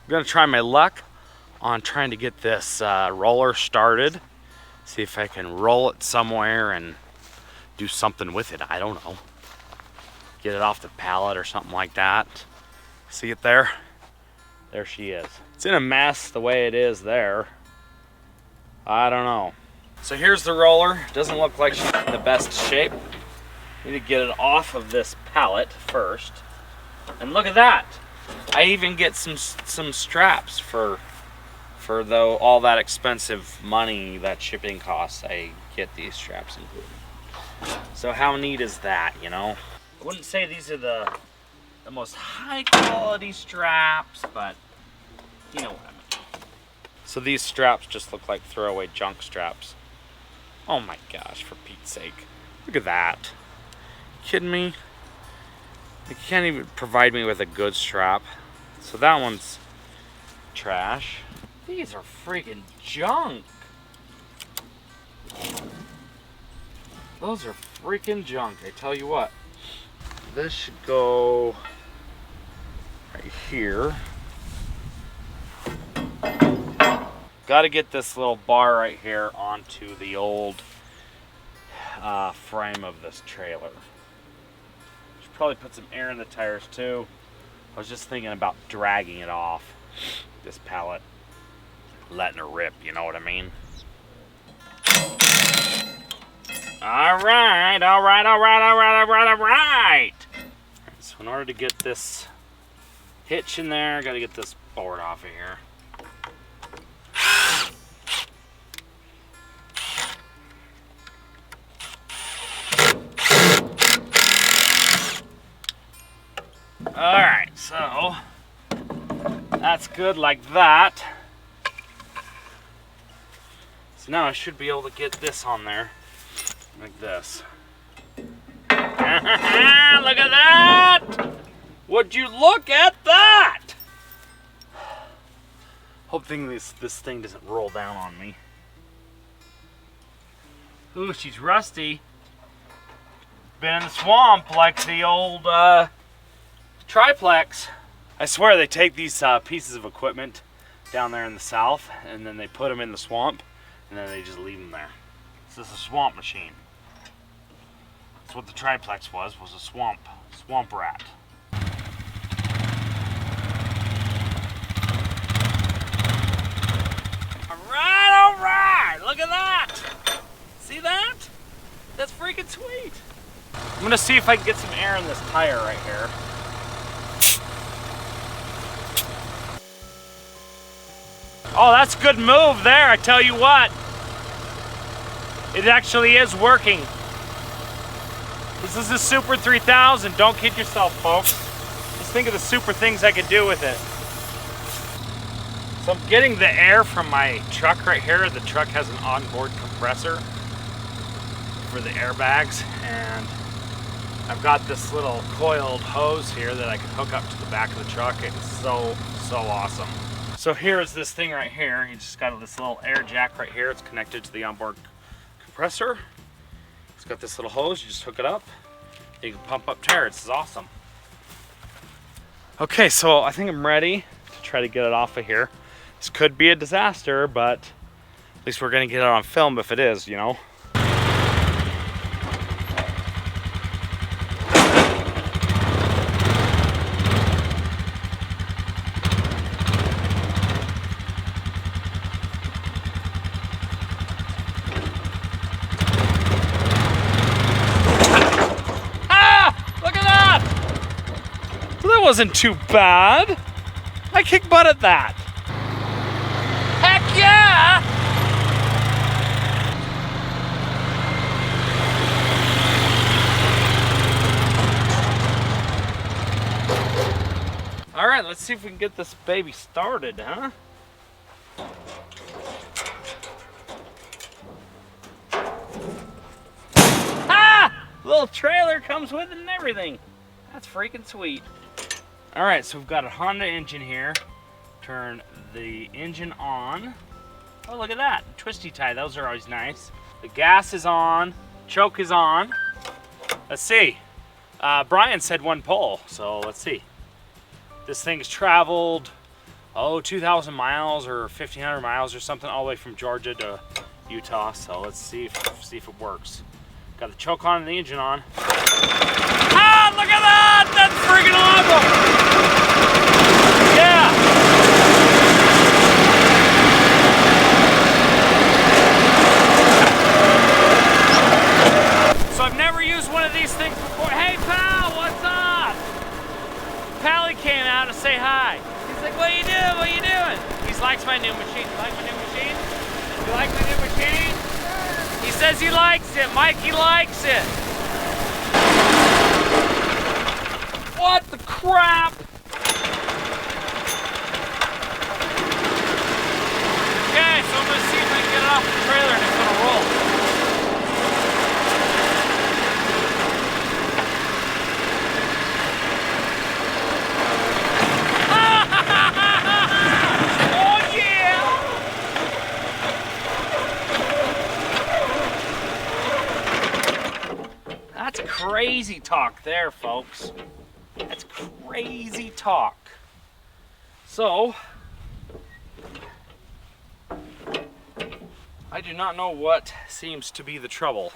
I'm gonna try my luck on trying to get this roller started. See if I can roll it somewhere and do something with it. I don't know. Get it off the pallet or something like that. See it there? There she is. It's in a mess the way it is there. I don't know. So here's the roller. Doesn't look like she's in the best shape. Need to get it off of this pallet first. And look at that. I even get some straps for though all that expensive money that shipping costs. I get these straps included. So how neat is that, you know? I wouldn't say these are the most high quality straps, but you know what I mean. So these straps just look like throwaway junk straps. Oh my gosh, for Pete's sake. Look at that. You kidding me? They can't even provide me with a good strap. So that one's trash. These are freaking junk. Those are freaking junk, I tell you what. This should go right here. Got to get this little bar right here onto the old frame of this trailer. Should probably put some air in the tires too. I was just thinking about dragging it off this pallet, letting it rip, you know what I mean? All right. So in order to get this hitch in there, I got to get this board off of here. All right, so that's good like that. So now I should be able to get this on there like this. Look at that! Would you look at that? Hoping this thing doesn't roll down on me. Ooh, she's rusty. Been in the swamp like the old triplex. I swear they take these pieces of equipment down there in the south and then they put them in the swamp and then they just leave them there. This is a swamp machine. That's what the triplex was a swamp rat. All right, look at that. See that? That's freaking sweet. I'm gonna see if I can get some air in this tire right here. Oh, that's a good move there, I tell you what. It actually is working. This is a Super 3000. Don't kid yourself, folks. Just think of the super things I could do with it. So I'm getting the air from my truck right here. The truck has an onboard compressor for the airbags, and I've got this little coiled hose here that I can hook up to the back of the truck. It's so awesome. So here's this thing right here. You just got this little air jack right here. It's connected to the onboard compressor. It's got this little hose. You just hook it up. You can pump up tires. This is awesome. Okay, so I think I'm ready to try to get it off of here. This could be a disaster, but at least we're gonna get it on film if it is, you know. That wasn't too bad. I kick butt at that. Heck yeah! All right, let's see if we can get this baby started, huh? Ah! Little trailer comes with it and everything. That's freaking sweet. All right, so we've got a Honda engine here. Turn the engine on. Oh, look at that. Twisty tie, those are always nice. The gas is on, choke is on. Let's see. Bryan said 1 pole, so let's see. This thing's traveled 2,000 miles or 1,500 miles or something, all the way from Georgia to Utah. So let's see if it works. Got the choke on and the engine on. Ah, look at that! That's freaking awesome! Yeah! So I've never used one of these things before. Hey pal, what's up? Pally came out to say hi. He's like, what you doing? What you doing? He likes my new machine. You like my new machine? You like my new machine? He says he likes it. Mikey likes it. What the crap? Okay, so I'm gonna see if I can get it off the trailer and it's gonna roll. That's crazy talk there, folks. That's crazy talk. So, I do not know what seems to be the trouble.